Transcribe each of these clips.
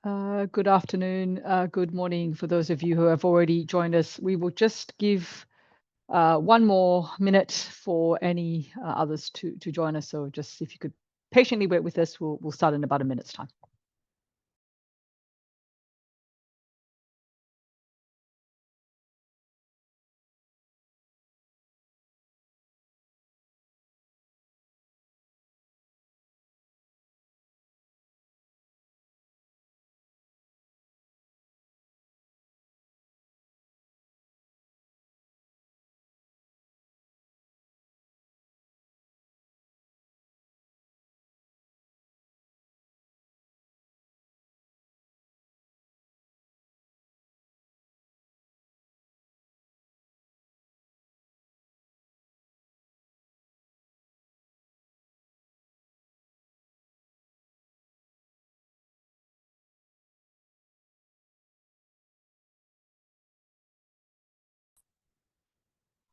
Good afternoon, good morning for those of you who have already joined us. We will just give one more minute for any others to join us. So just if you could patiently wait with us, we'll start in about a minute's time.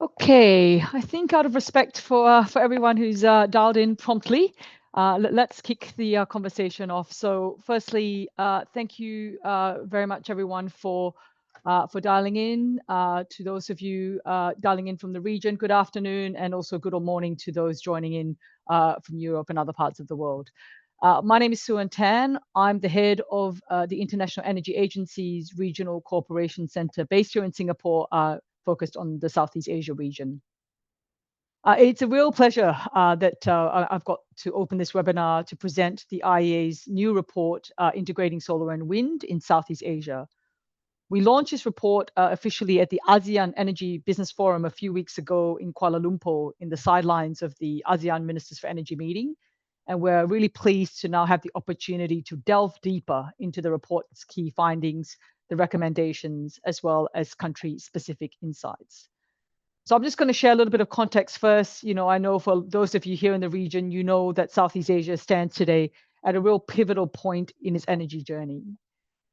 Okay, I think out of respect for everyone who's dialed in promptly, let's kick the conversation off. So, firstly, thank you very much, everyone, for dialing in. To those of you dialing in from the region, good afternoon, and also good morning to those joining in from Europe and other parts of the world. My name is Suan Tan. I'm the head of the International Energy Agency's Regional Cooperation Center based here in Singapore, focused on the Southeast Asia region. It's a real pleasure that I've got to open this webinar to present the IEA's new report, Integrating Solar and Wind in Southeast Asia. We launched this report officially at the ASEAN Energy Business Forum a few weeks ago in Kuala Lumpur in the sidelines of the ASEAN Ministers for Energy meeting. And we're really pleased to now have the opportunity to delve deeper into the report's key findings, the recommendations, as well as country-specific insights. So I'm just going to share a little bit of context first. I know for those of you here in the region, you know that Southeast Asia stands today at a real pivotal point in its energy journey.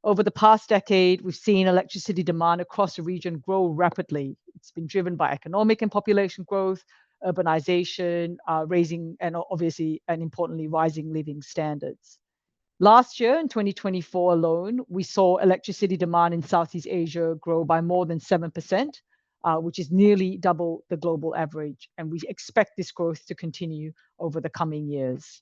Over the past decade, we've seen electricity demand across the region grow rapidly. It's been driven by economic and population growth, urbanization, raising, and obviously, and importantly, rising living standards. Last year, in 2024 alone, we saw electricity demand in Southeast Asia grow by more than 7%, which is nearly double the global average. And we expect this growth to continue over the coming years.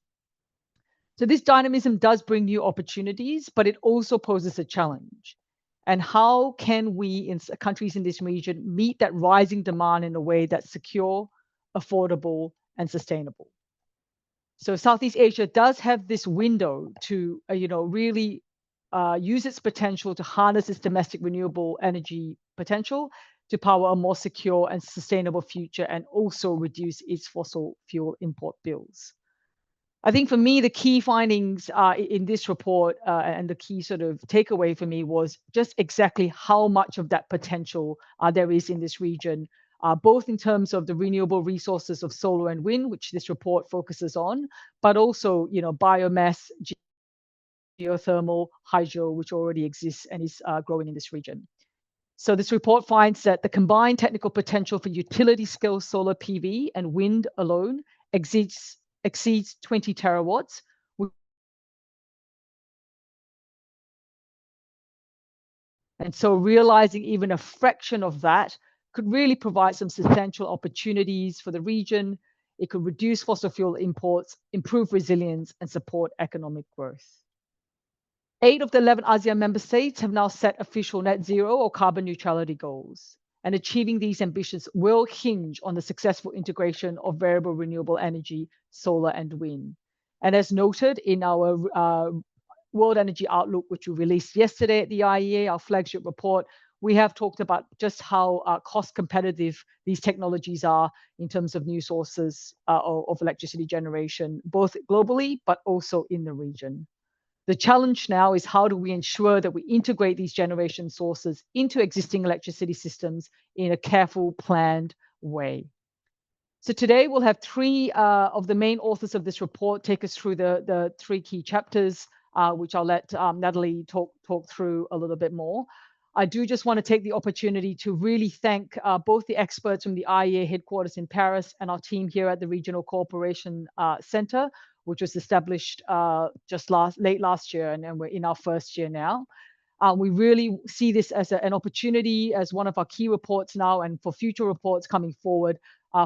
So this dynamism does bring new opportunities, but it also poses a challenge. And how can we, in countries in this region, meet that rising demand in a way that's secure, affordable, and sustainable? So Southeast Asia does have this window to, really use its potential to harness its domestic renewable energy potential to power a more secure and sustainable future, and also reduce its fossil fuel import bills. I think for me, the key findings in this report and the key sort of takeaway for me was just exactly how much of that potential there is in this region, both in terms of the renewable resources of solar and wind, which this report focuses on, but also, biomass, geothermal, hydro, which already exists and is growing in this region. So this report finds that the combined technical potential for utility-scale solar PV and wind alone exceeds 20 terawatts. And so realizing even a fraction of that could really provide some substantial opportunities for the region. It could reduce fossil fuel imports, improve resilience, and support economic growth. 8 of the 11 ASEAN member states have now set official net zero or carbon neutrality goals. And achieving these ambitions will hinge on the successful integration of variable renewable energy, solar and wind. And as noted in our World Energy Outlook, which we released yesterday at the IEA, our flagship report, we have talked about just how cost competitive these technologies are in terms of new sources of electricity generation, both globally, but also in the region. The challenge now is how do we ensure that we integrate these generation sources into existing electricity systems in a careful, planned way. So today we'll have 3 of the main authors of this report take us through the 3 key chapters, which I'll let Natalie talk through a little bit more. I do just want to take the opportunity to really thank both the experts from the IEA headquarters in Paris and our team here at the Regional Cooperation Center. which was established just late last year, and we're in our first year now. We really see this as an opportunity, as one of our key reports now, and for future reports coming forward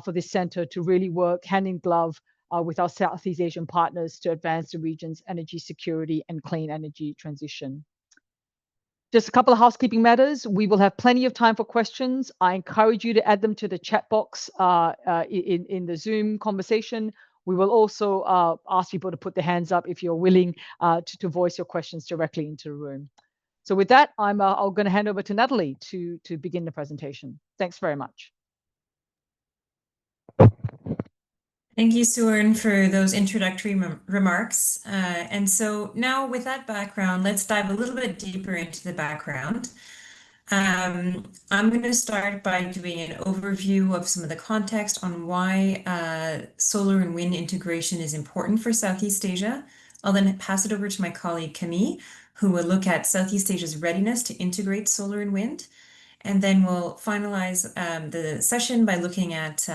for this center to really work hand in glove with our Southeast Asian partners to advance the region's energy security and clean energy transition. Just a couple of housekeeping matters. We will have plenty of time for questions. I encourage you to add them to the chat box in the Zoom conversation. We will also ask people to put their hands up if you're willing to voice your questions directly into the room. So with that, I'm going to hand over to Natalie to begin the presentation. Thanks very much. Thank you, Suren, for those introductory remarks. And so now with that background, let's dive a little bit deeper into the background. I'm going to start by doing an overview of some of the context on why solar and wind integration is important for Southeast Asia. I'll then pass it over to my colleague Camille, who will look at Southeast Asia's readiness to integrate solar and wind. And then we'll finalize the session by looking at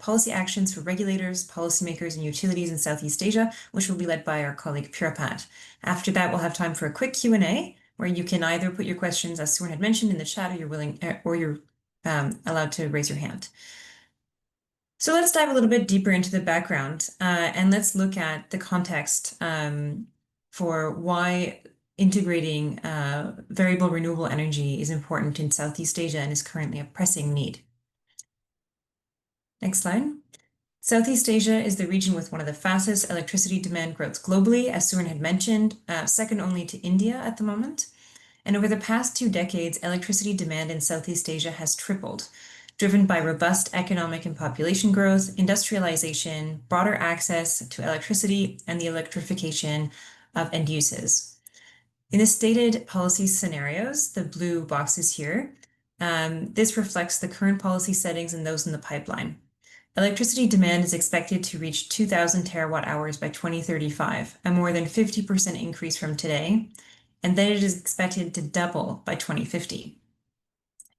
policy actions for regulators, policymakers, and utilities in Southeast Asia, which will be led by our colleague Purapat. After that, we'll have time for a quick Q&A, where you can either put your questions, as Suren had mentioned, in the chat, or you're allowed to raise your hand. So let's dive a little bit deeper into the background, and let's look at the context for why integrating variable renewable energy is important in Southeast Asia and is currently a pressing need. Next slide. Southeast Asia is the region with one of the fastest electricity demand growths globally, as Suren had mentioned, second only to India at the moment. And over the past 2 decades, electricity demand in Southeast Asia has tripled, driven by robust economic and population growth, industrialization, broader access to electricity, and the electrification of end uses. In the stated policy scenarios, the blue boxes here, this reflects the current policy settings and those in the pipeline. Electricity demand is expected to reach 2,000 terawatt hours by 2035, a more than 50% increase from today, and then it is expected to double by 2050.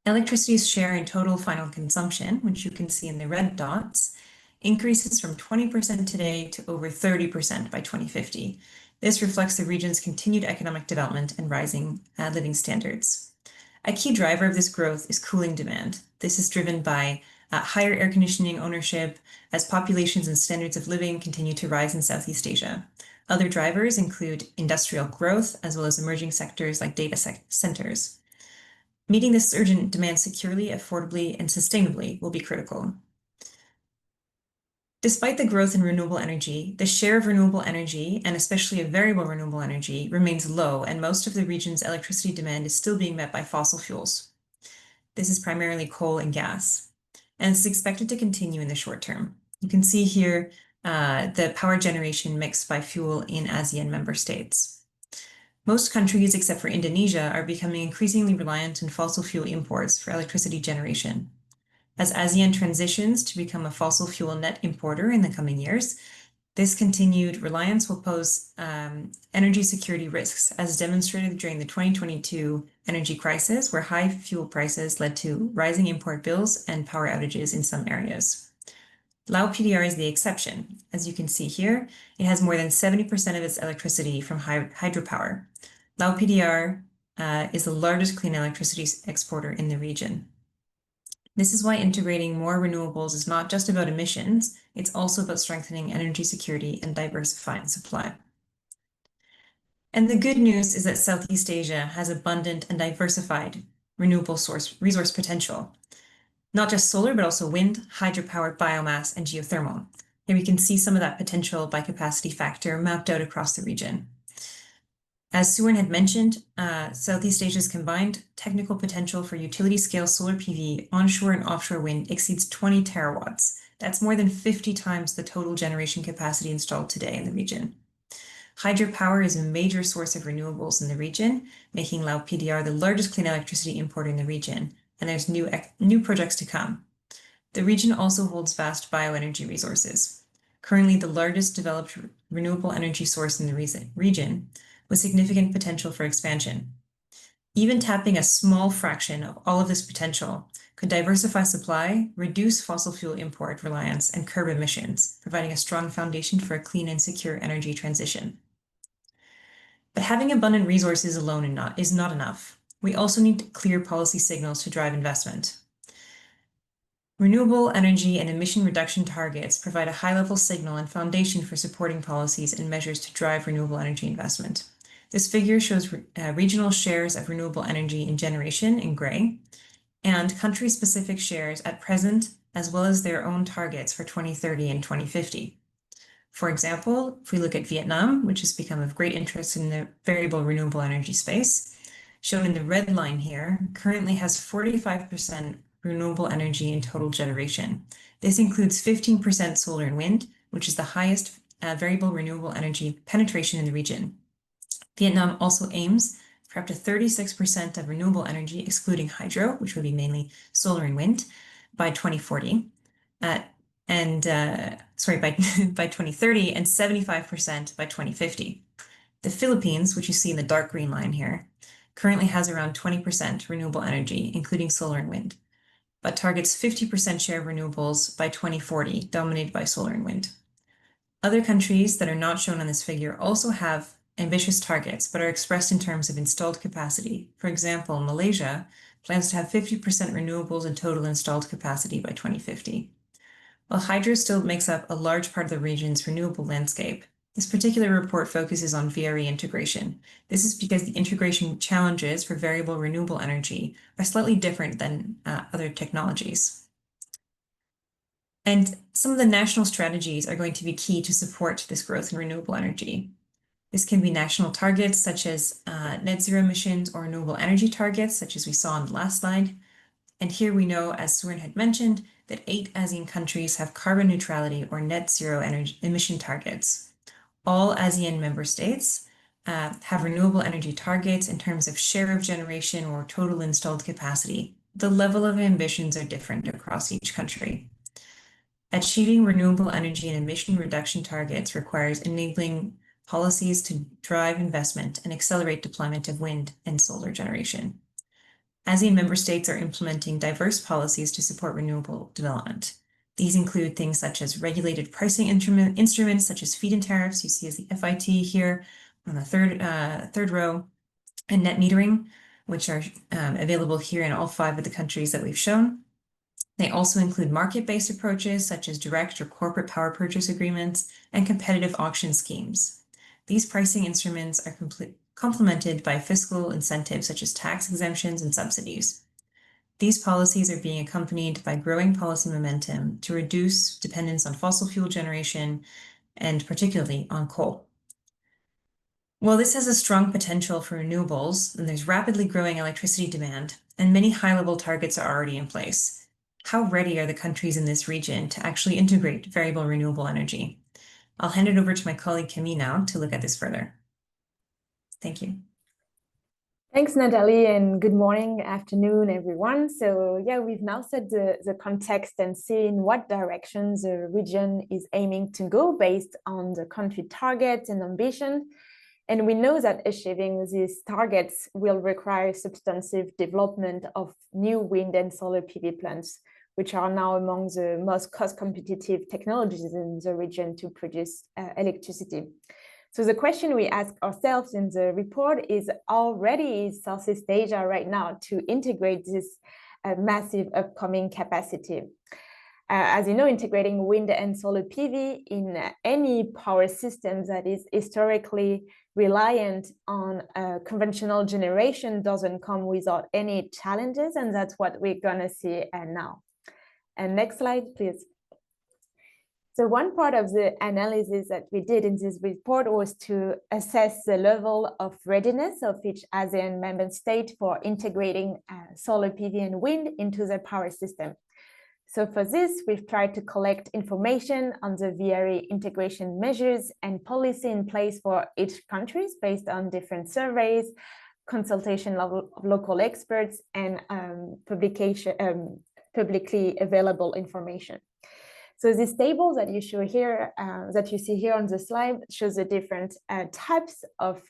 Electricity's share in total final consumption, which you can see in the red dots, increases from 20% today to over 30% by 2050. This reflects the region's continued economic development and rising living standards. A key driver of this growth is cooling demand. This is driven by higher air conditioning ownership as populations and standards of living continue to rise in Southeast Asia. Other drivers include industrial growth, as well as emerging sectors like data centers. Meeting this urgent demand securely, affordably, and sustainably will be critical. Despite the growth in renewable energy, the share of renewable energy, and especially of variable renewable energy, remains low, and most of the region's electricity demand is still being met by fossil fuels. This is primarily coal and gas, and it's expected to continue in the short term. You can see here the power generation mix by fuel in ASEAN member states. Most countries, except for Indonesia, are becoming increasingly reliant on fossil fuel imports for electricity generation. As ASEAN transitions to become a fossil fuel net importer in the coming years, this continued reliance will pose energy security risks, as demonstrated during the 2022 energy crisis, where high fuel prices led to rising import bills and power outages in some areas. Lao PDR is the exception. As you can see here, it has more than 70% of its electricity from hydropower. Lao PDR is the largest clean electricity exporter in the region. This is why integrating more renewables is not just about emissions, it's also about strengthening energy security and diversifying supply. And the good news is that Southeast Asia has abundant and diversified renewable resource potential. Not just solar, but also wind, hydropower, biomass, and geothermal. Here we can see some of that potential by capacity factor mapped out across the region. As Suren had mentioned, Southeast Asia's combined technical potential for utility-scale solar PV, onshore and offshore wind exceeds 20 terawatts. That's more than 50 times the total generation capacity installed today in the region. Hydropower is a major source of renewables in the region, making Lao PDR the largest clean electricity importer in the region, and there's new projects to come. The region also holds vast bioenergy resources. Currently the largest developed renewable energy source in the region, with significant potential for expansion. Even tapping a small fraction of all of this potential could diversify supply, reduce fossil fuel import reliance, and curb emissions, providing a strong foundation for a clean and secure energy transition. But having abundant resources alone is not enough. We also need clear policy signals to drive investment. Renewable energy and emission reduction targets provide a high-level signal and foundation for supporting policies and measures to drive renewable energy investment. This figure shows regional shares of renewable energy in generation in gray, and country-specific shares at present, as well as their own targets for 2030 and 2050. For example, if we look at Vietnam, which has become of great interest in the variable renewable energy space, shown in the red line here, currently has 45% renewable energy in total generation. This includes 15% solar and wind, which is the highest variable renewable energy penetration in the region. Vietnam also aims for up to 36% of renewable energy, excluding hydro, which would be mainly solar and wind, by 2040. By 2030 and 75% by 2050. The Philippines, which you see in the dark green line here, currently has around 20% renewable energy, including solar and wind, but targets 50% share of renewables by 2040, dominated by solar and wind. Other countries that are not shown on this figure also have ambitious targets, but are expressed in terms of installed capacity. For example, Malaysia plans to have 50% renewables in total installed capacity by 2050. While hydro still makes up a large part of the region's renewable landscape, this particular report focuses on VRE integration. This is because the integration challenges for variable renewable energy are slightly different than other technologies. And some of the national strategies are going to be key to support this growth in renewable energy. This can be national targets such as net zero emissions or renewable energy targets, such as we saw on the last slide. And here we know, as Surin had mentioned, that 8 ASEAN countries have carbon neutrality or net zero emission targets. All ASEAN member states have renewable energy targets in terms of share of generation or total installed capacity. The level of ambitions are different across each country. Achieving renewable energy and emission reduction targets requires enabling policies to drive investment and accelerate deployment of wind and solar generation. ASEAN member states are implementing diverse policies to support renewable development. These include things such as regulated pricing instruments such as feed-in tariffs, you see as the FIT here on the third row, and net metering, which are available here in all 5 of the countries that we've shown. They also include market-based approaches such as direct or corporate power purchase agreements and competitive auction schemes. These pricing instruments are complemented by fiscal incentives such as tax exemptions and subsidies. These policies are being accompanied by growing policy momentum to reduce dependence on fossil fuel generation and particularly on coal. While this has a strong potential for renewables, and there's rapidly growing electricity demand, and many high-level targets are already in place, how ready are the countries in this region to actually integrate variable renewable energy? I'll hand it over to my colleague Camille now to look at this further. Thank you. Thanks, Natalie, and good morning, afternoon, everyone. So yeah, we've now set the context and seen what directions the region is aiming to go based on the country targets and ambition. And we know that achieving these targets will require substantive development of new wind and solar PV plants, which are now among the most cost-competitive technologies in the region to produce electricity. So the question we ask ourselves in the report is, how ready is Southeast Asia right now to integrate this massive upcoming capacity? As you know, integrating wind and solar PV in any power system that is historically reliant on conventional generation doesn't come without any challenges, and that's what we're gonna see now. And next slide, please. So one part of the analysis that we did in this report was to assess the level of readiness of each ASEAN member state for integrating solar PV and wind into their power system. So for this, we've tried to collect information on the VRE integration measures and policy in place for each country based on different surveys, consultation of local experts, and publicly available information. So this table that you see here on the slide shows the different types of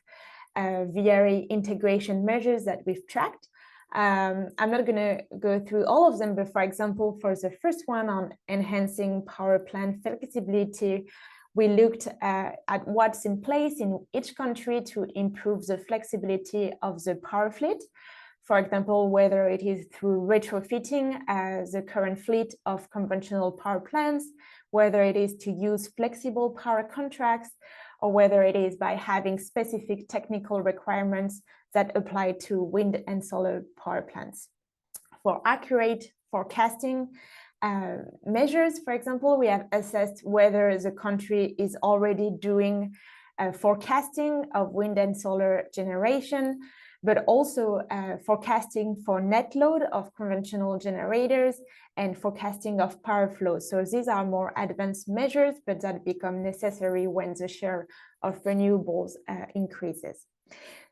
VRE integration measures that we've tracked. I'm not going to go through all of them, but for example, for the first one on enhancing power plant flexibility, we looked at what's in place in each country to improve the flexibility of the power fleet. For example, whether it is through retrofitting the current fleet of conventional power plants, whether it is to use flexible power contracts, or whether it is by having specific technical requirements that apply to wind and solar power plants. For accurate forecasting measures, for example, we have assessed whether the country is already doing forecasting of wind and solar generation, but also forecasting for net load of conventional generators and forecasting of power flow. So these are more advanced measures, but that become necessary when the share of renewables increases.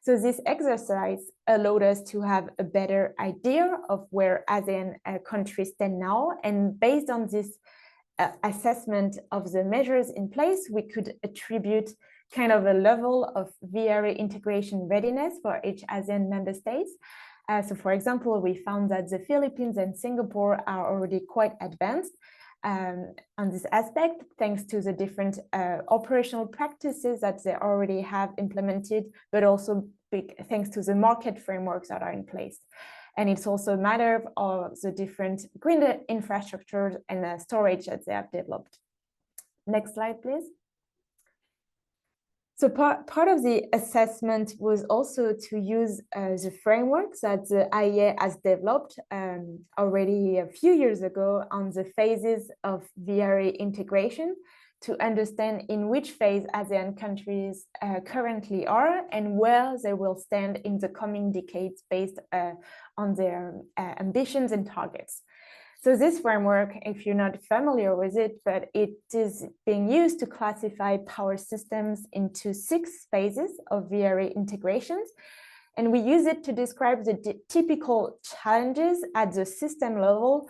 So this exercise allowed us to have a better idea of where ASEAN countries stand now. And based on this assessment of the measures in place, we could attribute kind of a level of VRE integration readiness for each ASEAN member states. So for example, we found that the Philippines and Singapore are already quite advanced on this aspect, thanks to the different operational practices that they already have implemented, but also thanks to the market frameworks that are in place. And it's also a matter of the different green infrastructures and storage that they have developed. Next slide, please. So part of the assessment was also to use the frameworks that the IEA has developed already a few years ago on the phases of VRE integration to understand in which phase ASEAN countries currently are and where they will stand in the coming decades based on their ambitions and targets. So this framework, if you're not familiar with it, but it is being used to classify power systems into 6 phases of VRE integrations. And we use it to describe the typical challenges at the system level,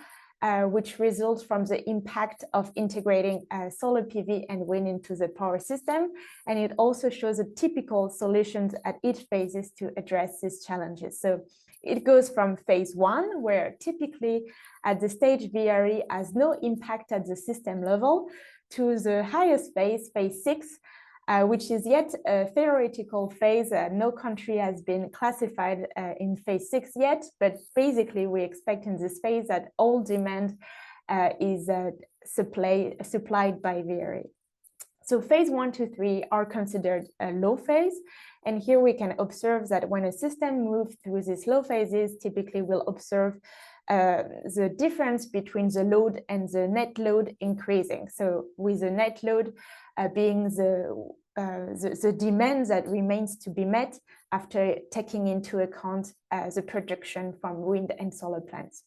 which results from the impact of integrating solar PV and wind into the power system. And it also shows the typical solutions at each phases to address these challenges. So it goes from phase 1, where typically at the stage VRE has no impact at the system level, to the highest phase, phase 6, which is yet a theoretical phase. No country has been classified in phase 6 yet, but basically we expect in this phase that all demand is supplied by VRE. So phase 1 to 3 are considered a low phase. And here we can observe that when a system moves through these low phases, typically we'll observe the difference between the load and the net load increasing. So with the net load being the demand that remains to be met after taking into account the production from wind and solar plants.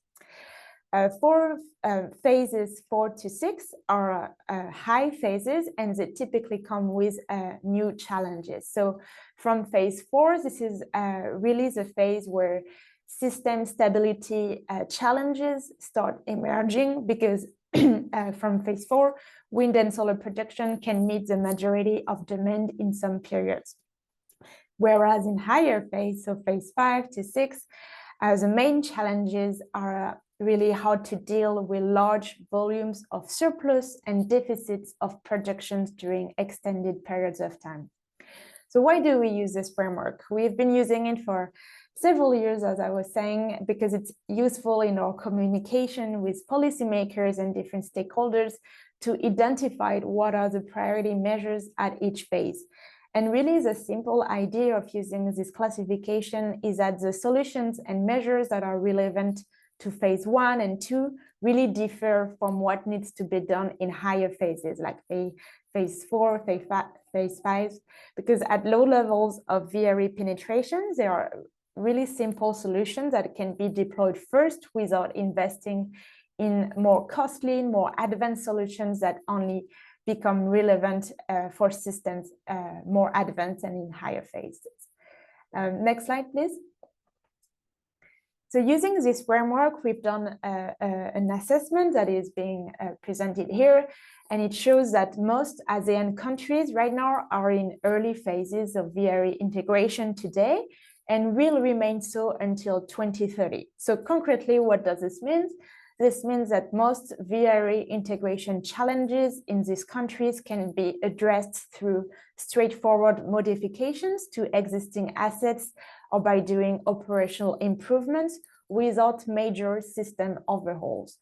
For phases 4 to 6 are high phases, and they typically come with new challenges. So from phase 4, this is really the phase where system stability challenges start emerging, because from phase 4, wind and solar production can meet the majority of demand in some periods. Whereas in higher phase, so phase 5 to 6, the main challenges are really how to deal with large volumes of surplus and deficits of productions during extended periods of time. So why do we use this framework? We've been using it for several years, as I was saying, because it's useful in our communication with policymakers and different stakeholders to identify what are the priority measures at each phase. And really the simple idea of using this classification is that the solutions and measures that are relevant to phase 1 and 2 really differ from what needs to be done in higher phases, like phase 4, phase 5, because at low levels of VRE penetration, there are really simple solutions that can be deployed first without investing in more costly, more advanced solutions that only become relevant for systems more advanced and in higher phases. Next slide, please. So using this framework, we've done an assessment that is being presented here, and it shows that most ASEAN countries right now are in early phases of VRE integration today, and will remain so until 2030. So concretely, what does this mean? This means that most VRE integration challenges in these countries can be addressed through straightforward modifications to existing assets or by doing operational improvements without major system overhauls.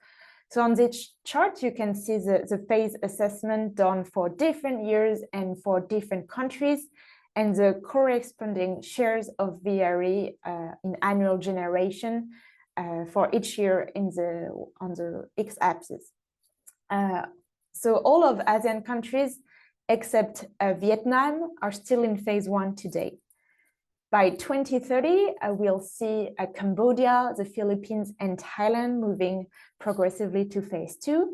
So on this chart, you can see the phase assessment done for different years and for different countries, and the corresponding shares of VRE in annual generation for each year on the x-axis. So all of ASEAN countries except Vietnam are still in phase 1 today. By 2030, we'll see Cambodia, the Philippines, and Thailand moving progressively to phase 2.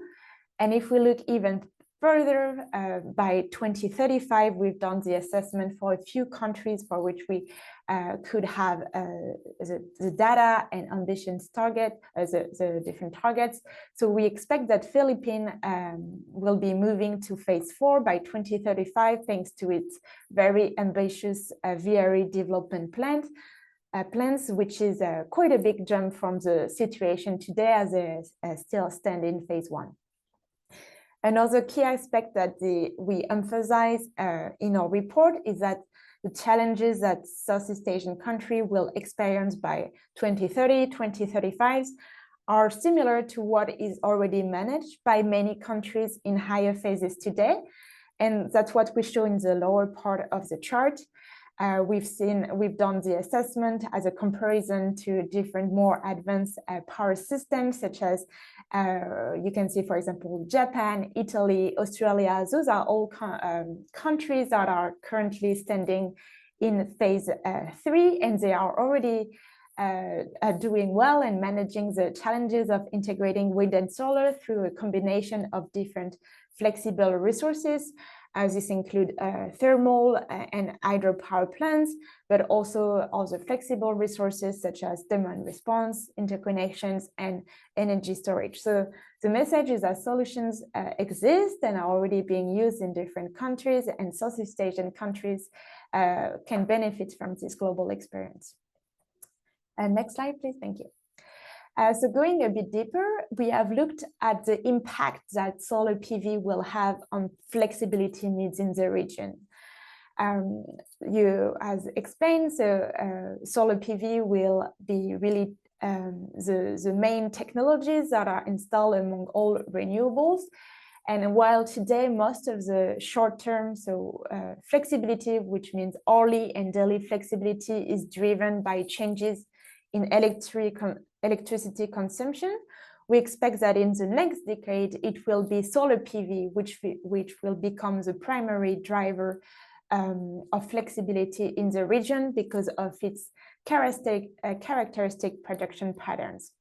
And if we look even further, by 2035, we've done the assessment for a few countries for which we could have the data and ambitions target, the different targets. So we expect that Philippines will be moving to phase 4 by 2035, thanks to its very ambitious VRE development plans, which is quite a big jump from the situation today as they still stand in phase 1. Another key aspect that we emphasize in our report is that the challenges that Southeast Asian countries will experience by 2030, 2035 are similar to what is already managed by many countries in higher phases today. And that's what we show in the lower part of the chart. We've done the assessment as a comparison to different more advanced power systems, such as you can see, for example, Japan, Italy, Australia. Those are all countries that are currently standing in phase 3, and they are already doing well and managing the challenges of integrating wind and solar through a combination of different flexible resources. This include thermal and hydropower plants, but also other flexible resources such as demand response, interconnections, and energy storage. So the message is that solutions exist and are already being used in different countries, and Southeast Asian countries can benefit from this global experience. Next slide, please. Thank you. So going a bit deeper, we have looked at the impact that solar PV will have on flexibility needs in the region. As explained, so solar PV will be really the main technologies that are installed among all renewables. And while today most of the short-term, flexibility, which means hourly and daily flexibility, is driven by changes in electricity consumption, we expect that in the next decade, it will be solar PV, which will become the primary driver of flexibility in the region because of its characteristic production patterns.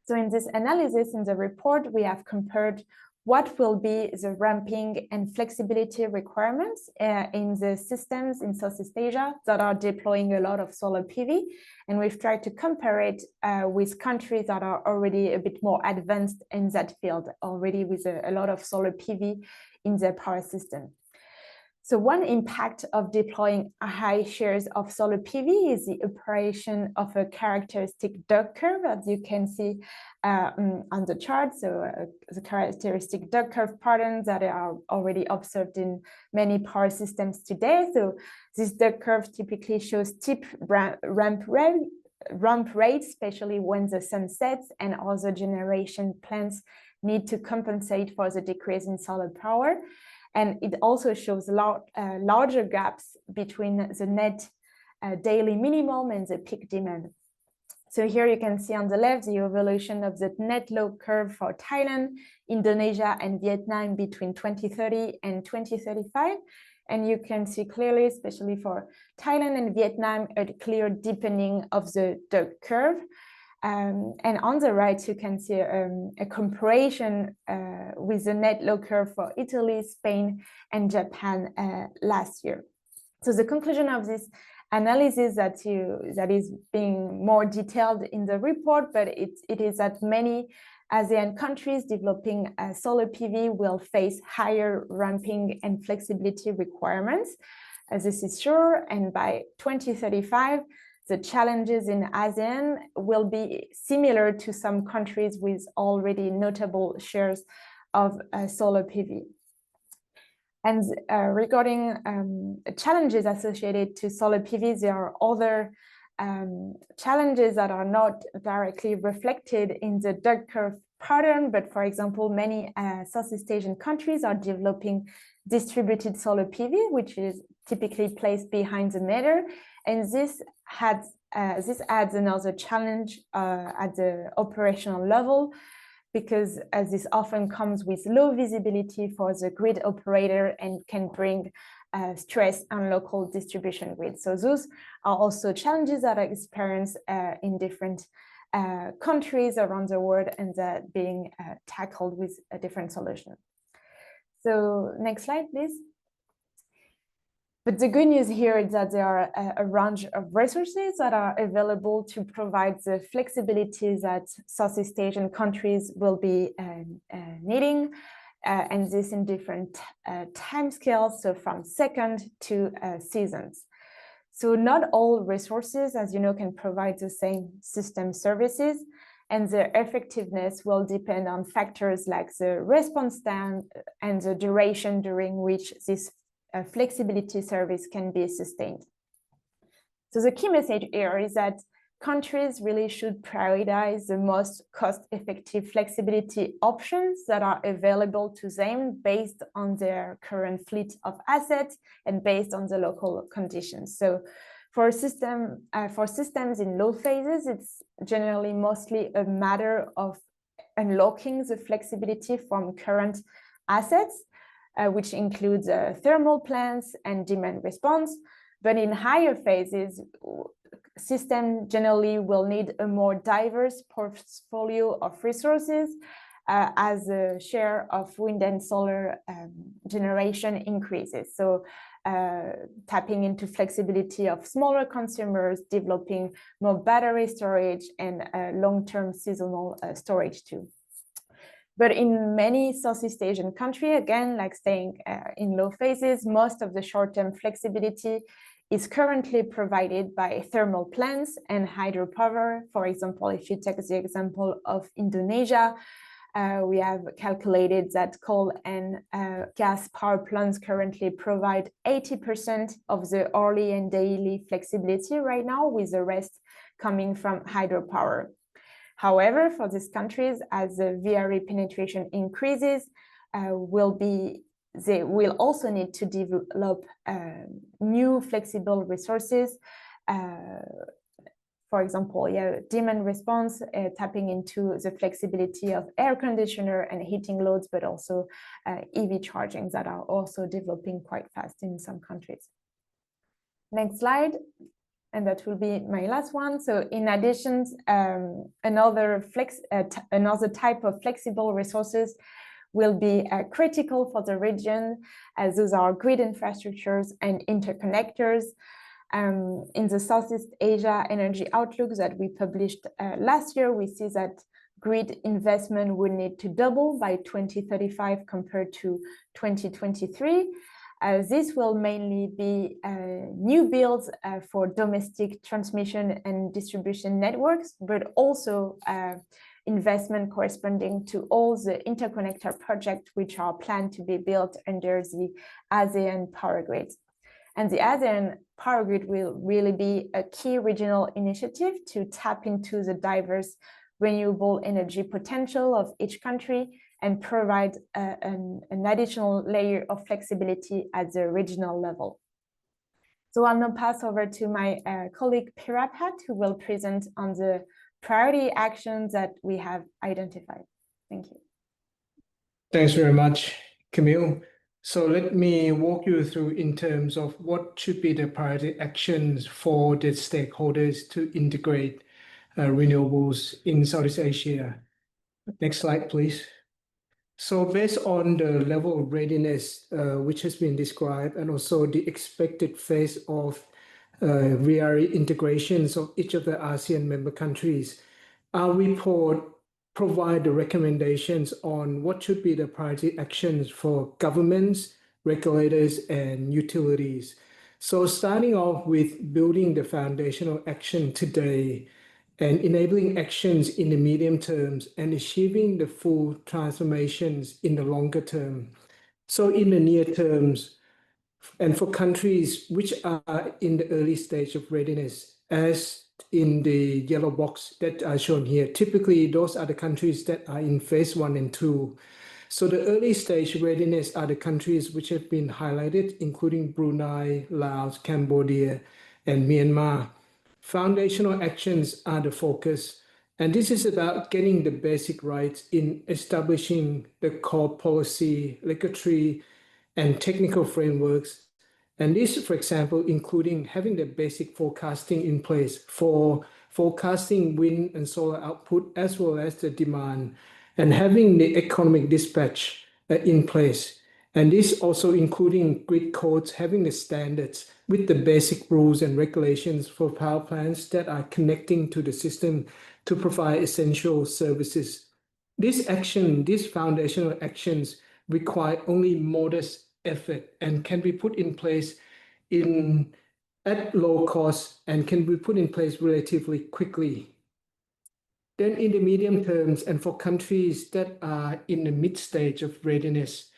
So in this analysis in the report, we have compared what will be the ramping and flexibility requirements in the systems in Southeast Asia that are deploying a lot of solar PV. And we've tried to compare it with countries that are already a bit more advanced in that field, already with a lot of solar PV in their power system. So one impact of deploying high shares of solar PV is the operation of a characteristic duck curve, as you can see on the chart. So the characteristic duck curve patterns that are already observed in many power systems today. So this duck curve typically shows steep ramp rates, especially when the sun sets and other generation plants need to compensate for the decrease in solar power. And it also shows larger gaps between the net daily minimum and the peak demand. So here you can see on the left the evolution of the net load curve for Thailand, Indonesia, and Vietnam between 2030 and 2035. And you can see clearly, especially for Thailand and Vietnam, a clear deepening of the curve. And on the right, you can see a comparison with the net load curve for Italy, Spain, and Japan last year. So the conclusion of this analysis that is being more detailed in the report, but it is that many ASEAN countries developing solar PV will face higher ramping and flexibility requirements This is sure, and by 2035, the challenges in ASEAN will be similar to some countries with already notable shares of solar PV. And regarding challenges associated to solar PV, there are other challenges that are not directly reflected in the duck curve pattern, but for example, many Southeast Asian countries are developing distributed solar PV, which is typically placed behind the meter, and this adds another challenge at the operational level, because this often comes with low visibility for the grid operator and can bring stress on local distribution grids. So those are also challenges that are experienced in different countries around the world, and that being tackled with a different solution. So next slide, please. But the good news here is that there are a range of resources that are available to provide the flexibility that Southeast Asian countries will be needing, and this in different timescales, so from second to seasons. So not all resources, as you know, can provide the same system services, and their effectiveness will depend on factors like the response time and the duration during which this flexibility service can be sustained. So the key message here is that countries really should prioritize the most cost-effective flexibility options that are available to them based on their current fleet of assets and based on the local conditions. So for systems in load phases, it's generally mostly a matter of unlocking the flexibility from current assets, which includes thermal plants and demand response. But in higher phases, system generally will need a more diverse portfolio of resources as the share of wind and solar generation increases. So tapping into flexibility of smaller consumers, developing more battery storage and long-term seasonal storage too. But in many Southeast Asian countries, again, like staying in low phases, most of the short-term flexibility is currently provided by thermal plants and hydropower. For example, if you take the example of Indonesia, we have calculated that coal and gas power plants currently provide 80% of the hourly and daily flexibility right now, with the rest coming from hydropower. However, for these countries, as the VRE penetration increases, they will also need to develop new flexible resources. For example, demand response, tapping into the flexibility of air conditioner and heating loads, but also EV charging that are also developing quite fast in some countries. Next slide. And that will be my last one. So in addition, another type of flexible resources will be critical for the region, as those are grid infrastructures and interconnectors. In the Southeast Asia Energy Outlook that we published last year, we see that grid investment would need to double by 2035 compared to 2023. This will mainly be new builds for domestic transmission and distribution networks, but also investment corresponding to all the interconnector projects which are planned to be built under the ASEAN Power Grid. And the ASEAN Power Grid will really be a key regional initiative to tap into the diverse renewable energy potential of each country and provide an additional layer of flexibility at the regional level. So I'll now pass over to my colleague Pirapat, who will present on the priority actions that we have identified. Thank you. Thanks very much, Camille. So let me walk you through in terms of what should be the priority actions for the stakeholders to integrate renewables in Southeast Asia. Next slide, please. So based on the level of readiness which has been described, and also the expected phase of VRE integrations of each of the ASEAN member countries, our report provide the recommendations on what should be the priority actions for governments, regulators, and utilities. So starting off with building the foundational action today and enabling actions in the medium terms and achieving the full transformations in the longer term. So in the near terms, and for countries which are in the early stage of readiness, as in the yellow box that are shown here, typically those are the countries that are in phase 1 and 2. So the early stage readiness are the countries which have been highlighted, including Brunei, Laos, Cambodia, and Myanmar. Foundational actions are the focus, and this is about getting the basic rights in establishing the core policy, regulatory, and technical frameworks. And this, for example, including having the basic forecasting in place for forecasting wind and solar output, as well as the demand, and having the economic dispatch in place. And this also including grid codes, having the standards with the basic rules and regulations for power plants that are connecting to the system to provide essential services. This action, these foundational actions require only modest effort and can be put in place at low cost and can be put in place relatively quickly. Then in the medium terms and for countries that are in the mid stage of readiness,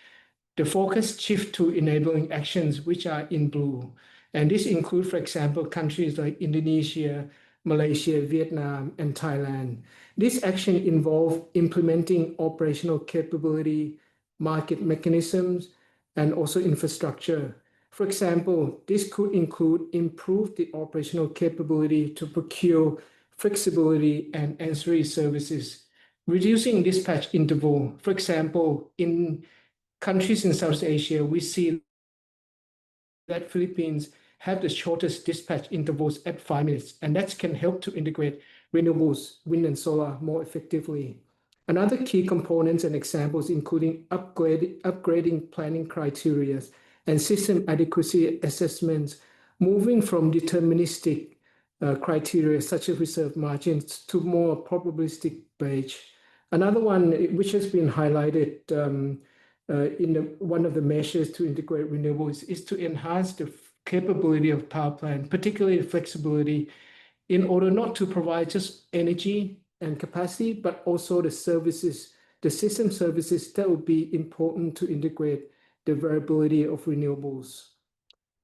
the focus shifts to enabling actions which are in blue. And this includes, for example, countries like Indonesia, Malaysia, Vietnam, and Thailand. This action involves implementing operational capability, market mechanisms, and also infrastructure. For example, this could include improve the operational capability to procure flexibility and ancillary services, reducing dispatch interval. For example, in countries in South Asia, we see that Philippines have the shortest dispatch intervals at 5 minutes, and that can help to integrate renewables, wind and solar more effectively. Another key components and examples including upgrading planning criteria and system adequacy assessments, moving from deterministic criteria such as reserve margins to more probabilistic based. Another one which has been highlighted one of the measures to integrate renewables is to enhance the capability of power plant, particularly flexibility, in order not to provide just energy and capacity, but also the services, the system services that will be important to integrate the variability of renewables.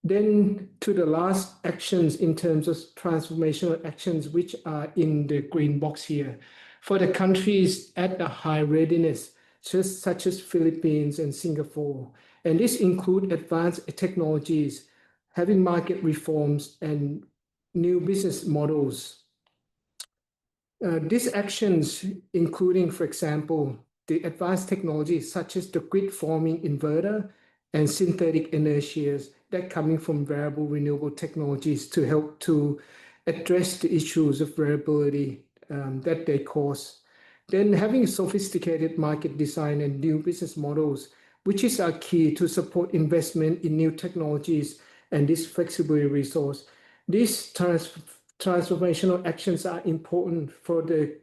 Then to the last actions in terms of transformational actions, which are in the green box here. For the countries at a high readiness, such as Philippines and Singapore. And this includes advanced technologies, having market reforms and new business models. These actions, including, for example, the advanced technologies such as the grid forming inverter and synthetic inertias that coming from variable renewable technologies to help to address the issues of variability that they cause. Then having sophisticated market design and new business models, which is our key to support investment in new technologies and this flexibility resource. These transformational actions are important for the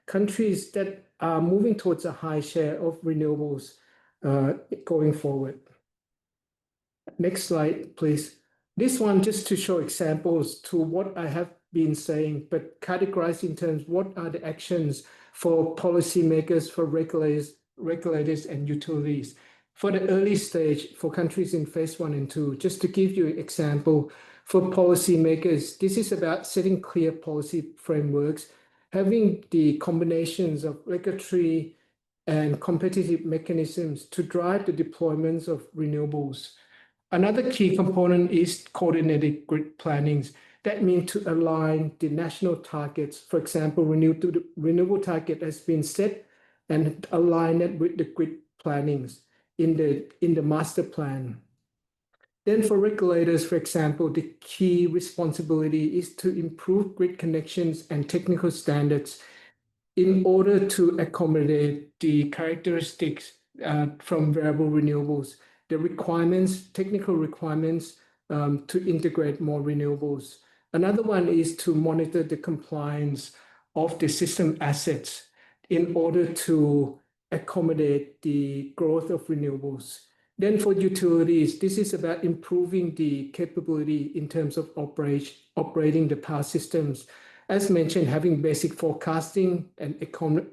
countries that are moving towards a high share of renewables going forward. Next slide, please. This one just to show examples to what I have been saying, but categorized in terms what are the actions for policymakers, for regulators and utilities. For the early stage, for countries in phase 1 and 2, just to give you an example, for policymakers, this is about setting clear policy frameworks, having the combinations of regulatory and competitive mechanisms to drive the deployments of renewables. Another key component is coordinated grid plannings. That means to align the national targets. For example, renewable target has been set and align it with the grid plannings in the master plan. Then for regulators, for example, the key responsibility is to improve grid connections and technical standards in order to accommodate the characteristics from variable renewables, the requirements, technical requirements to integrate more renewables. Another one is to monitor the compliance of the system assets in order to accommodate the growth of renewables. Then for utilities, this is about improving the capability in terms of operating the power systems. As mentioned, having basic forecasting and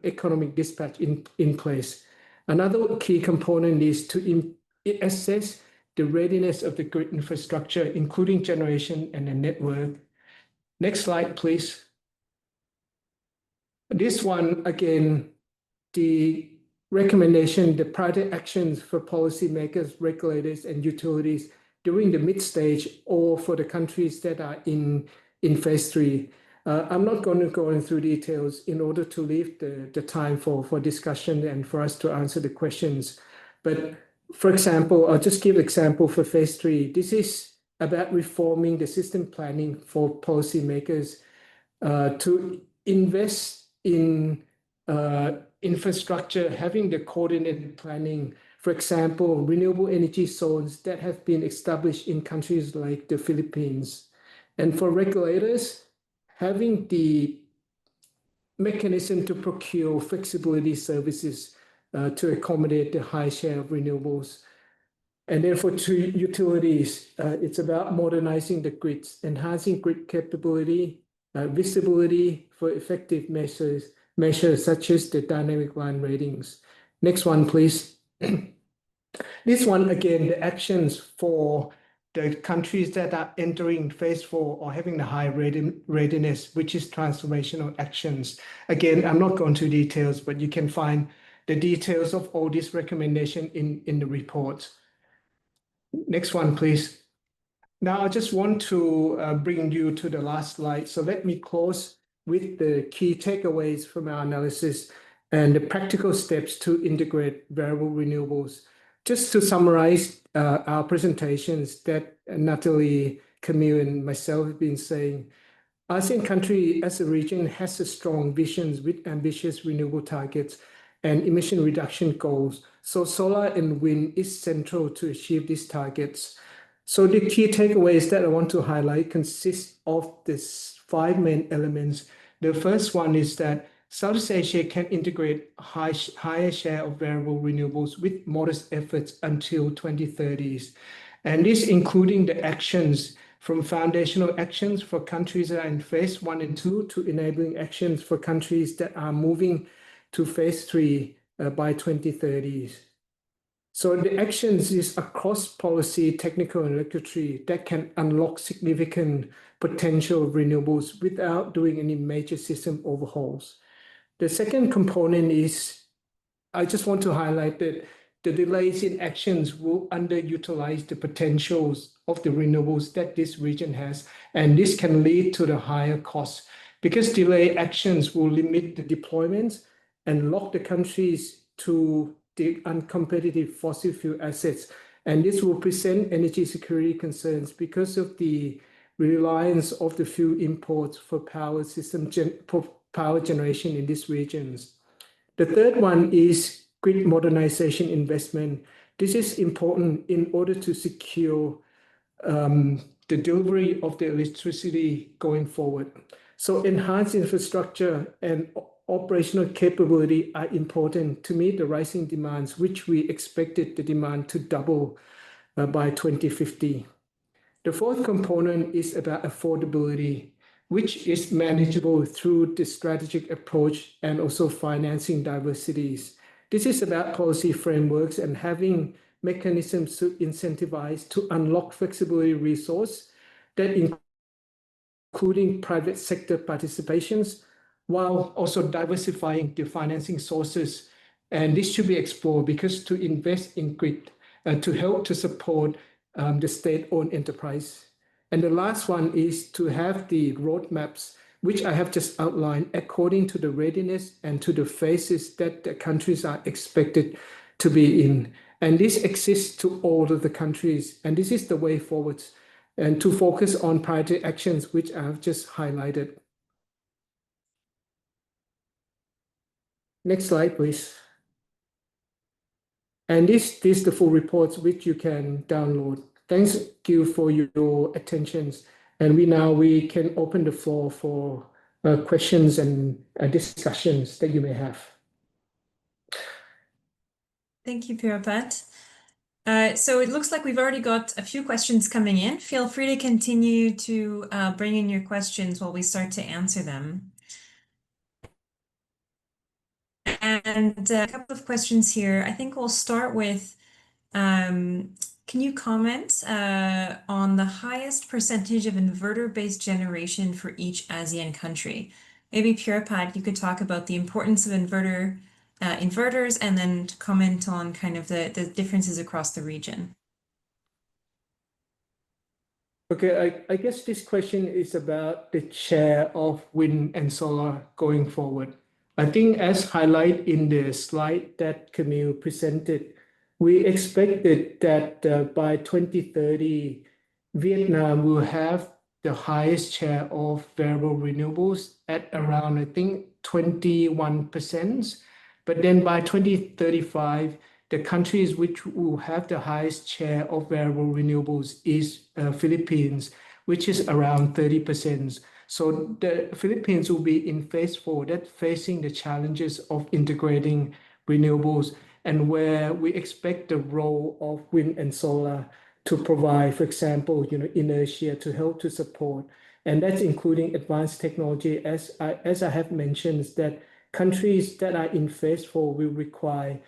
economic dispatch in place. Another key component is to assess the readiness of the grid infrastructure, including generation and the network. Next slide, please. This one, again, the recommendation, the priority actions for policymakers, regulators, and utilities during the mid-stage or for the countries that are in phase 3. I'm not going to go through details in order to leave the time for discussion and for us to answer the questions. But for example, I'll just give an example for phase 3. This is about reforming the system planning for policymakers to invest in infrastructure, having the coordinated planning. For example, renewable energy zones that have been established in countries like the Philippines. And for regulators, having the mechanism to procure flexibility services to accommodate the high share of renewables. And then for utilities, it's about modernizing the grids, enhancing grid capability, visibility for effective measures such as the dynamic line ratings. Next one, please. This one, again, the actions for the countries that are entering phase 4 or having the high readiness, which is transformational actions. Again, I'm not going to details, but you can find the details of all these recommendations in the report. Next one, please. Now, I just want to bring you to the last slide. So let me close with the key takeaways from our analysis and the practical steps to integrate variable renewables. Just to summarize our presentations that Natalie, Camille, and myself have been saying, ASEAN country as a region has a strong visions with ambitious renewable targets and emission reduction goals. So solar and wind is central to achieve these targets. So the key takeaways that I want to highlight consist of these 5 main elements. The first one is that Southeast Asia can integrate higher share of variable renewables with modest efforts until 2030s. And this including the actions from foundational actions for countries that are in phase 1 and 2 to enabling actions for countries that are moving to phase 3 by 2030s. So the actions is across policy, technical, and regulatory that can unlock significant potential of renewables without doing any major system overhauls. The second component is, I just want to highlight that the delays in actions will underutilize the potentials of the renewables that this region has, and this can lead to the higher costs because delayed actions will limit the deployments and lock the countries to the uncompetitive fossil fuel assets. And this will present energy security concerns because of the reliance of the fuel imports for power system power generation in these regions. The third one is grid modernization investment. This is important in order to secure the delivery of the electricity going forward. So enhanced infrastructure and operational capability are important to meet the rising demands, which we expected the demand to double by 2050. The fourth component is about affordability, which is manageable through the strategic approach and also financing diversities. This is about policy frameworks and having mechanisms to incentivize to unlock flexibility resource that including private sector participations, while also diversifying the financing sources. And this should be explored because to invest in grid to help to support the state-owned enterprise. And the last one is to have the roadmaps, which I have just outlined according to the readiness and to the phases that the countries are expected to be in. And this exists to all of the countries. And this is the way forward, and to focus on priority actions, which I have just highlighted. Next slide, please. And this is the full reports which you can download. Thank you for your attention. And we can open the floor for questions and discussions that you may have. Thank you, Pirapat. So it looks like we've already got a few questions coming in. Feel free to continue to bring in your questions while we start to answer them. And a couple of questions here. I think we'll start with, can you comment on the highest percentage of inverter-based generation for each ASEAN country? Maybe Pierre-Pat, you could talk about the importance of inverters and then comment on kind of the differences across the region. Okay, I guess this question is about the share of wind and solar going forward. I think as highlighted in the slide that Camille presented, we expected that by 2030, Vietnam will have the highest share of variable renewables at around, I think, 21%. But then by 2035, the countries which will have the highest share of variable renewables is Philippines, which is around 30%. So the Philippines will be in phase 4, that facing the challenges of integrating renewables, and where we expect the role of wind and solar to provide, for example, inertia to help to support. And that's including advanced technology. As I have mentioned, is that countries that are in phase 4 will require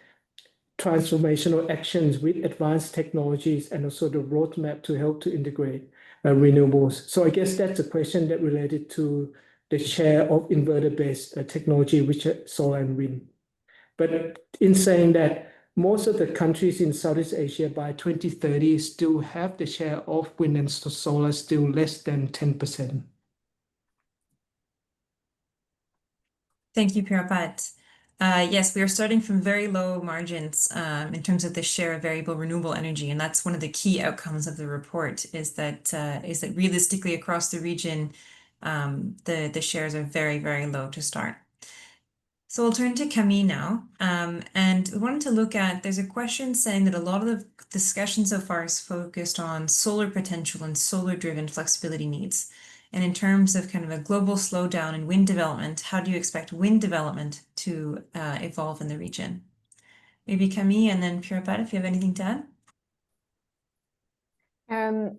transformational actions with advanced technologies and also the roadmap to help to integrate renewables. So I guess that's a question that related to the share of inverter-based technology, which are solar and wind. But in saying that, most of the countries in Southeast Asia by 2030 still have the share of wind and solar still less than 10%. Thank you, Pierre-Pat. Yes, we are starting from very low margins in terms of the share of variable renewable energy, and that's one of the key outcomes of the report. Is that realistically across the region, the shares are very, very low to start. So we'll turn to Camille now, and we wanted to look at. There's a question saying that a lot of the discussion so far is focused on solar potential and solar-driven flexibility needs. And in terms of kind of a global slowdown in wind development, how do you expect wind development to evolve in the region? Maybe Camille and then Pierre-Pat, if you have anything to add.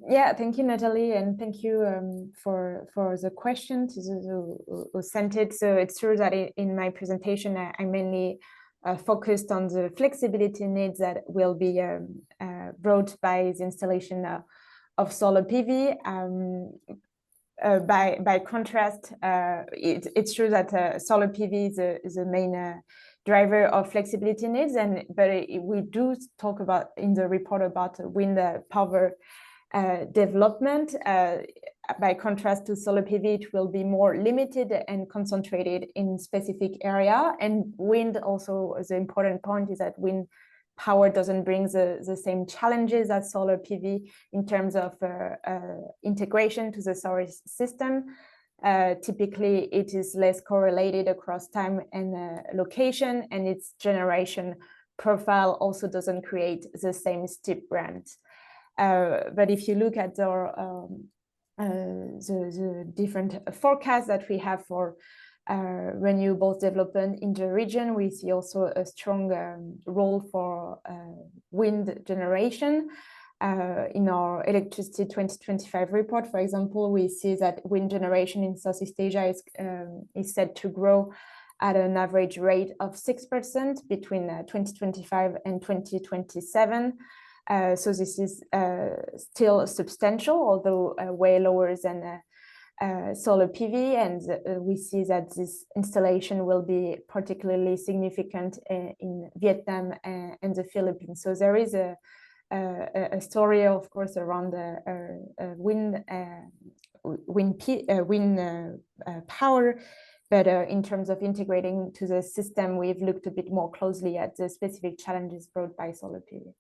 Yeah, thank you, Natalie, and thank you for the question to who sent it. So it's true that in my presentation, I mainly focused on the flexibility needs that will be brought by the installation of solar PV. By contrast, it's true that solar PV is a main driver of flexibility needs, but we do talk about in the report about wind power development. By contrast to solar PV, it will be more limited and concentrated in specific area. And wind also, the important point is that wind power doesn't bring the same challenges as solar PV in terms of integration to the solar system. Typically, it is less correlated across time and location, and its generation profile also doesn't create the same steep ramps. But if you look at the different forecasts that we have for renewables development in the region, we see also a strong role for wind generation. In our Electricity 2025 report, for example, we see that wind generation in Southeast Asia is set to grow at an average rate of 6% between 2025 and 2027. So this is still substantial, although way lower than solar PV, and we see that this installation will be particularly significant in Vietnam and the Philippines. So there is a story, of course, around wind power, but in terms of integrating to the system, we've looked a bit more closely at the specific challenges brought by solar PV.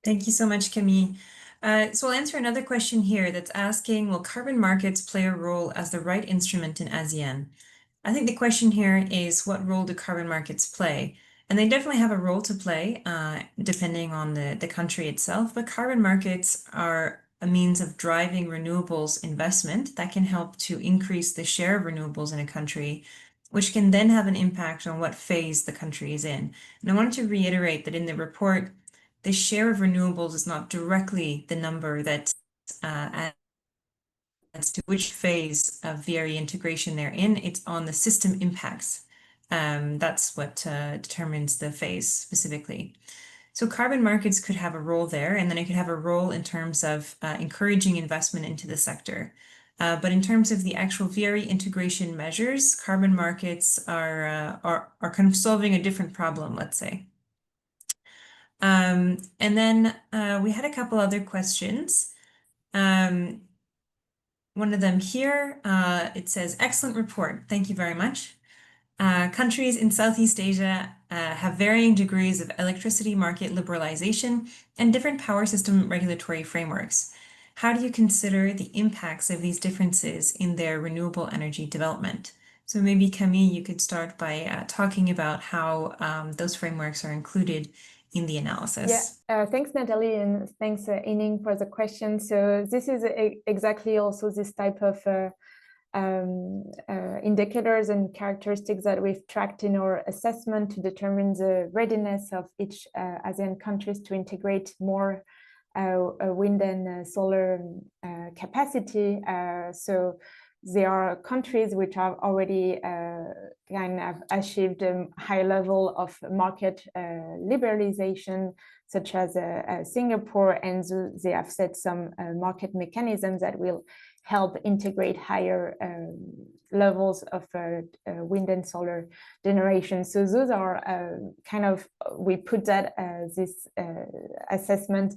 Thank you so much, Camille. So I'll answer another question here that's asking, will carbon markets play a role as the right instrument in ASEAN? I think the question here is, what role do carbon markets play? And they definitely have a role to play, depending on the country itself, but carbon markets are a means of driving renewables investment that can help to increase the share of renewables in a country which can then have an impact on what phase the country is in. And I wanted to reiterate that in the report, the share of renewables is not directly the number that as to which phase of VRE integration they're in. It's on the system impacts. That's what determines the phase specifically. So carbon markets could have a role there, and then it could have a role in terms of encouraging investment into the sector. But in terms of the actual VRE integration measures, carbon markets are kind of solving a different problem, let's say. And then we had a couple other questions. One of them here, it says, excellent report. Thank you very much. Countries in Southeast Asia have varying degrees of electricity market liberalization and different power system regulatory frameworks. How do you consider the impacts of these differences in their renewable energy development? So maybe Camille, you could start by talking about how those frameworks are included in the analysis. Yeah, thanks, Natalie, and thanks, Ining, for the question. So this is exactly also this type of indicators and characteristics that we've tracked in our assessment to determine the readiness of each ASEAN countries to integrate more wind and solar capacity. So there are countries which have already kind of achieved a high level of market liberalization, such as Singapore, and they have set some market mechanisms that will help integrate higher levels of wind and solar generation. So those are kind of, we put that this assessment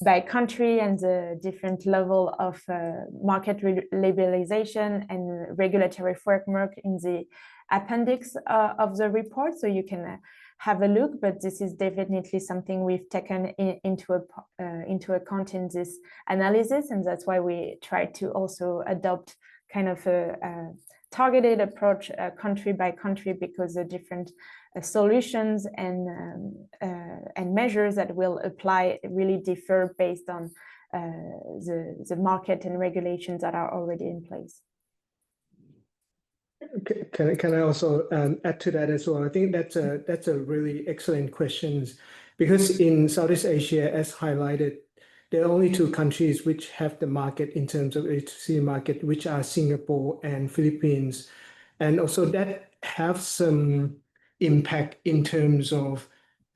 by country and the different level of market liberalization and regulatory framework in the appendix of the report, so you can have a look. But this is definitely something we've taken into account in this analysis, and that's why we try to also adopt kind of a targeted approach country by country, because the different solutions and measures that will apply really differ based on the market and regulations that are already in place. Can I also add to that as well? I think that's a really excellent question, because in Southeast Asia, as highlighted, there are only two countries which have the market in terms of electricity market, which are Singapore and Philippines, and also that have some impact in terms of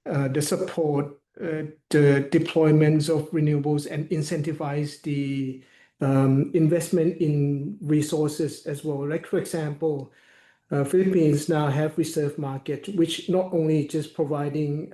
the support, the deployments of renewables, and incentivize the investment in resources as well. Like, for example, Philippines now have reserve market, which not only just providing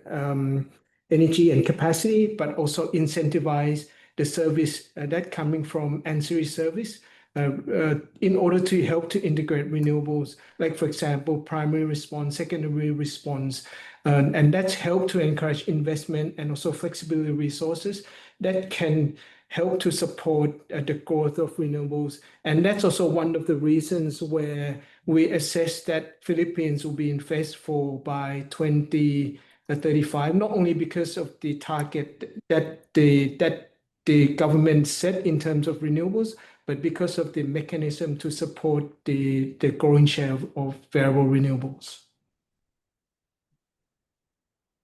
energy and capacity, but also incentivize the service that coming from ancillary service in order to help to integrate renewables, like, for example, primary response, secondary response, and that's helped to encourage investment and also flexibility resources that can help to support the growth of renewables. And that's also one of the reasons where we assess that Philippines will be in phase 4 by 2035, not only because of the target that the government set in terms of renewables, but because of the mechanism to support the growing share of variable renewables.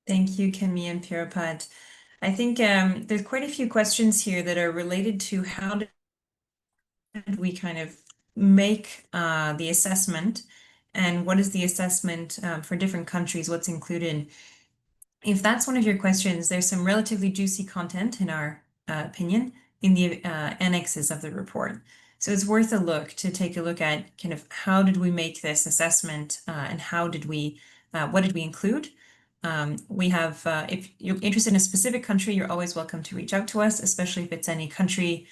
Thank you, Camille and Pieropad. I think there's quite a few questions here that are related to how did we kind of make the assessment, and what is the assessment for different countries, what's included. If that's one of your questions, there's some relatively juicy content, in our opinion, in the annexes of the report. So it's worth a look to take a look at kind of how did we make this assessment and what did we include. We have, if you're interested in a specific country, you're always welcome to reach out to us, especially if it's any country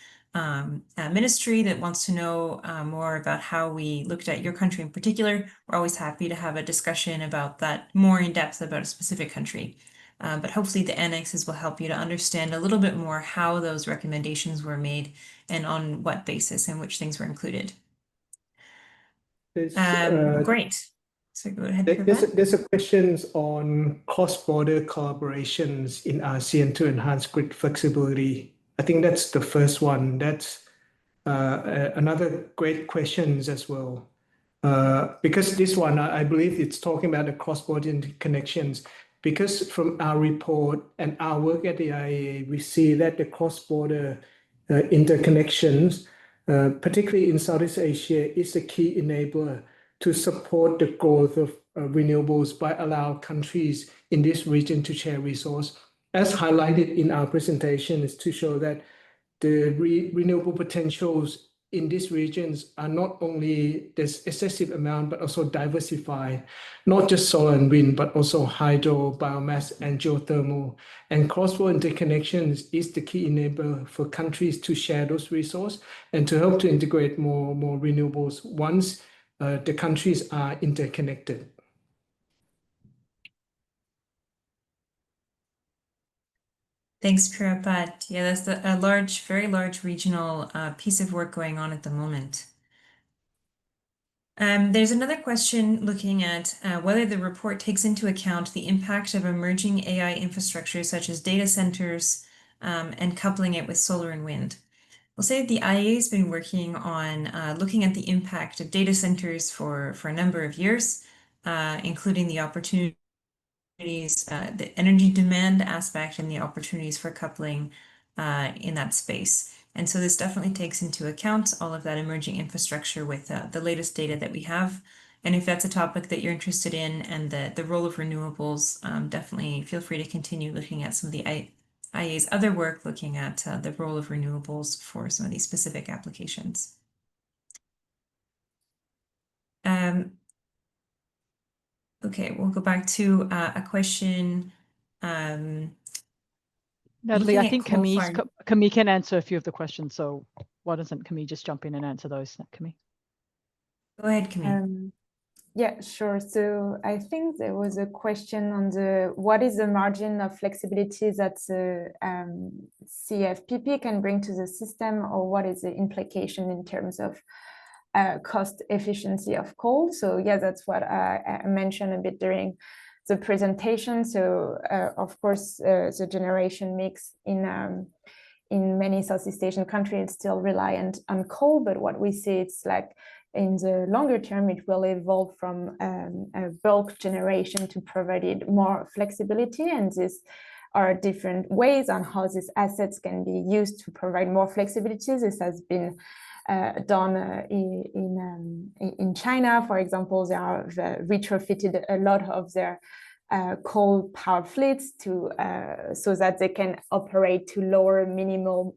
ministry that wants to know more about how we looked at your country in particular. We're always happy to have a discussion about that more in depth about a specific country. But hopefully the annexes will help you to understand a little bit more how those recommendations were made and on what basis and which things were included. Great. So go ahead. There's a questions on cross-border collaborations in ASEAN to enhance grid flexibility. I think that's the first one. That's another great questions as well. because this one, I believe it's talking about the cross-border connections. Because from our report and our work at the IEA, we see that the cross-border interconnections, particularly in Southeast Asia, is a key enabler to support the growth of renewables by allowing countries in this region to share resource. As highlighted in our presentation, is to show that the renewable potentials in these regions are not only this excessive amount, but also diversified, not just solar and wind, but also hydro, biomass, and geothermal. And cross-border interconnections is the key enabler for countries to share those resources and to help to integrate more renewables once the countries are interconnected. Thanks, Pirapat. Yeah, that's a large, very large regional piece of work going on at the moment. There's another question looking at whether the report takes into account the impact of emerging AI infrastructure such as data centers and coupling it with solar and wind. We'll say that the IEA has been working on looking at the impact of data centers for a number of years, including the opportunities, the energy demand aspect and the opportunities for coupling in that space. And so this definitely takes into account all of that emerging infrastructure with the latest data that we have. And if that's a topic that you're interested in and the role of renewables, definitely feel free to continue looking at some of the IEA's other work, looking at the role of renewables for some of these specific applications. Okay, we'll go back to a question. Natalie, I think Camille can answer a few of the questions. So why doesn't Camille just jump in and answer those, Camille? Go ahead, Camille. Yeah, sure. So I think there was a question on what is the margin of flexibility that CFPP can bring to the system, or what is the implication in terms of cost efficiency of coal. So yeah, that's what I mentioned a bit during the presentation. So of course, the generation mix in many Southeast Asian countries is still reliant on coal, but what we see, it's like in the longer term, it will evolve from a bulk generation to providing more flexibility, and these are different ways on how these assets can be used to provide more flexibility. This has been done in China, for example. They are retrofitted a lot of their coal power fleets to so that they can operate to lower minimal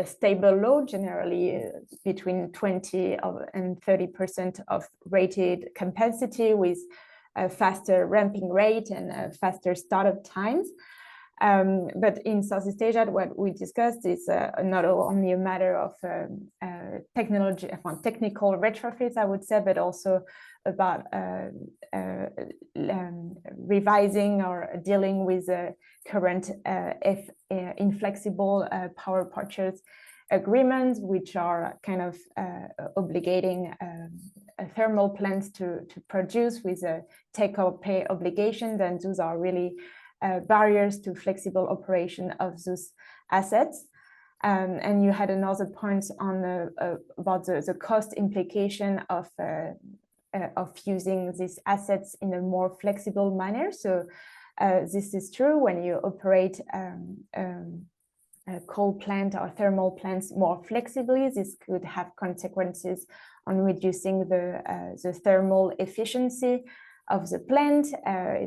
stable load, generally between 20 and 30% of rated capacity, with a faster ramping rate and faster startup times. But in Southeast Asia, what we discussed is not only a matter of technical retrofits, I would say, but also about revising or dealing with current inflexible power purchase agreements, which are kind of obligating thermal plants to produce with a take-or-pay obligation. And those are really barriers to flexible operation of those assets. And you had another point on about the cost implication of using these assets in a more flexible manner. So this is true when you operate a coal plant or thermal plants more flexibly. This could have consequences on reducing the thermal efficiency of the plant.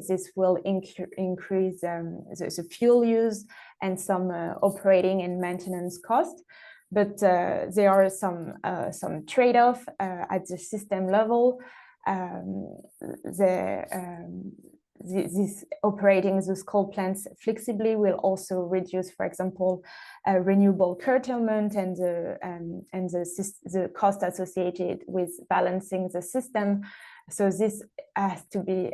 This will increase the fuel use and some operating and maintenance costs. But there are some trade-off at the system level. This operating those coal plants flexibly will also reduce, for example, renewable curtailment and the cost associated with balancing the system. So this has to be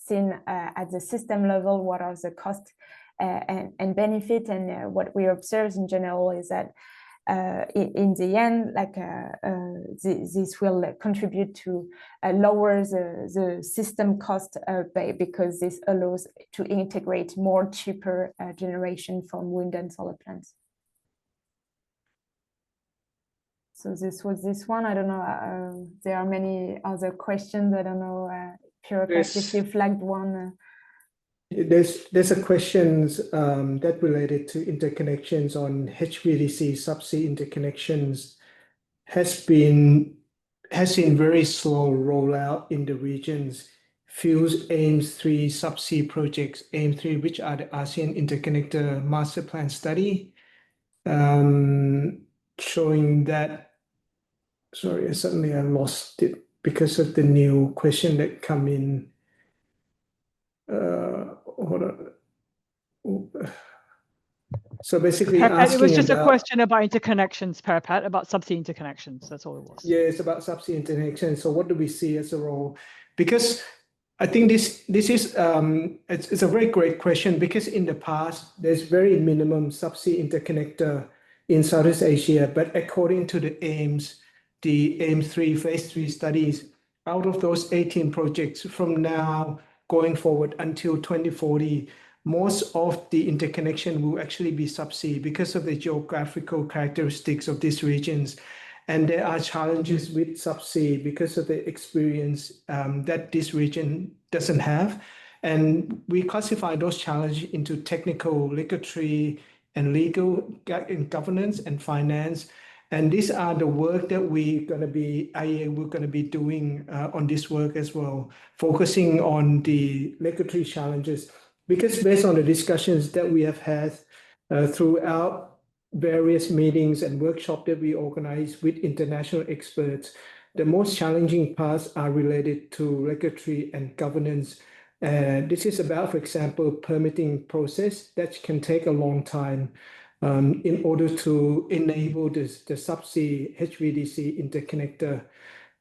seen at the system level. What are the costs and benefit? And what we observe in general is that in the end, like this will contribute to lower the system cost because this allows to integrate more cheaper generation from wind and solar plants. So this was this one. I don't know. There are many other questions. I don't know, Pierre-Pat, if you flagged one. There's a questions that related to interconnections on HVDC subsea interconnections has seen very slow rollout in the regions. Few AIM-3 subsea projects, AIM-3, which are the ASEAN Interconnector Master Plan Study, showing that. Sorry, I lost it because of the new question that come in. Hold on. So basically Pierre-Pat, it was asking just a about, question about interconnections, Pierre-Pat, about subsea interconnections. That's all it was. yeah, it's about subsea interconnection. So what do we see as a role? Because I think this is it's a very great question, because in the past there's very minimum subsea interconnector in Southeast Asia, but according to the AIM-3 phase 3 studies, out of those 18 projects from now going forward until 2040, most of the interconnection will actually be subsea because of the geographical characteristics of these regions. And there are challenges with subsea because of the experience that this region doesn't have. And we classify those challenges into technical, regulatory, and legal, and governance and finance. And these are the work that we're going to be doing on this work as well, focusing on the regulatory challenges. Because based on the discussions that we have had throughout various meetings and workshops that we organize with international experts, the most challenging parts are related to regulatory and governance. This is about, for example, permitting process that can take a long time in order to enable the subsea HVDC interconnector.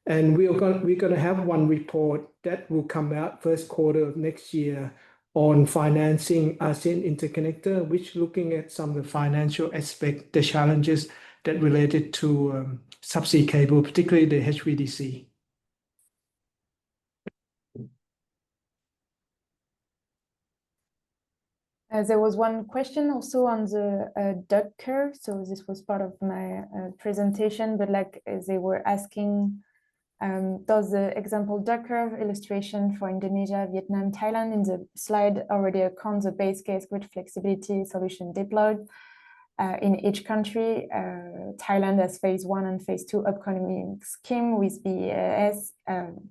And we're going to have one report that will come out first quarter of next year on financing ASEAN interconnector, which looking at some of the financial aspect, the challenges that related to subsea cable, particularly the HVDC. There was one question also on the duck curve. So this was part of my presentation, but like they were asking, does the example duck curve illustration for Indonesia, Vietnam, Thailand in the slide already account the base case with flexibility solution deployed in each country? Thailand has phase 1 and phase 2 upcoming scheme with BESS,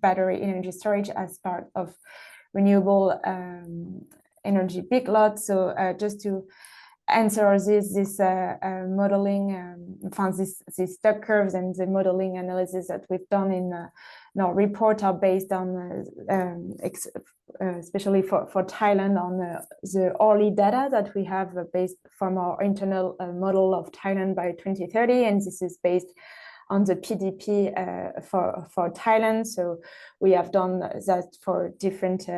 battery energy storage as part of renewable energy big lot. So just to answer this modeling, these duck curves and the modeling analysis that we've done in our report are based on, especially for Thailand, on the early data that we have based from our internal model of Thailand by 2030, and this is based on the PDP for Thailand. So we have done that for different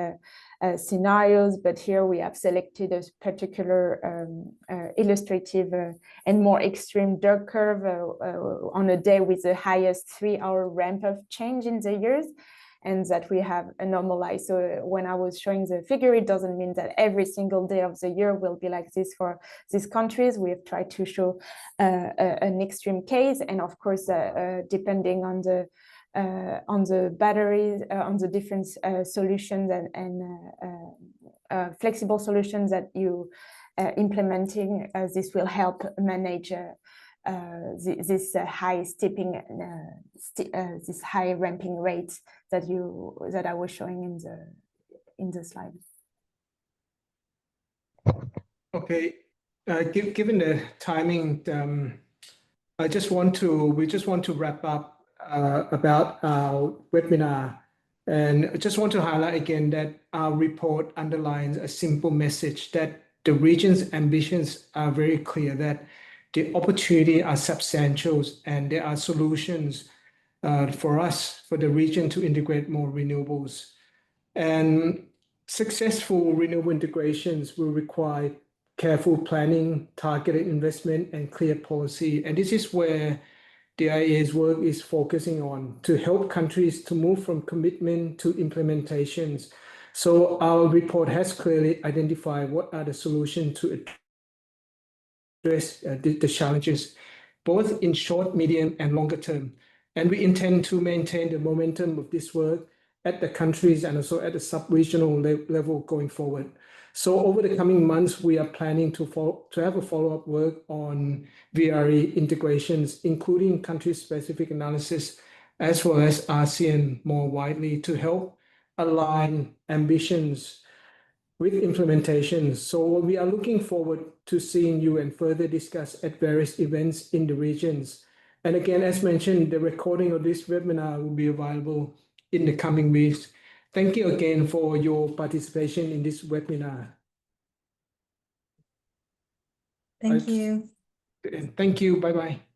scenarios, but here we have selected a particular illustrative and more extreme duck curve on a day with the highest 3-hour ramp of change in the years, and that we have normalized. So when I was showing the figure, it doesn't mean that every single day of the year will be like this for these countries. We have tried to show an extreme case, and of course, depending on the batteries, on the different solutions and flexible solutions that you implementing, this will help manage this high steeping, this high ramping rate that I was showing in the slide. Okay, given the timing, we just want to wrap up about our webinar, and I just want to highlight again that our report underlines a simple message that the region's ambitions are very clear, that the opportunity are substantial, and there are solutions for us, for the region, to integrate more renewables. And successful renewable integrations will require careful planning, targeted investment, and clear policy. And this is where the IEA's work is focusing on, to help countries to move from commitment to implementations. So our report has clearly identified what are the solutions to address the challenges both in short, medium, and longer term. And we intend to maintain the momentum of this work at the countries and also at the sub-regional level going forward. So over the coming months, we are planning to have a follow-up work on VRE integrations, including country-specific analysis, as well as ASEAN more widely, to help align ambitions with implementations. So we are looking forward to seeing you and further discuss at various events in the regions. And again, as mentioned, the recording of this webinar will be available in the coming weeks. Thank you again for your participation in this webinar. Thank you. Thank you. Bye-bye.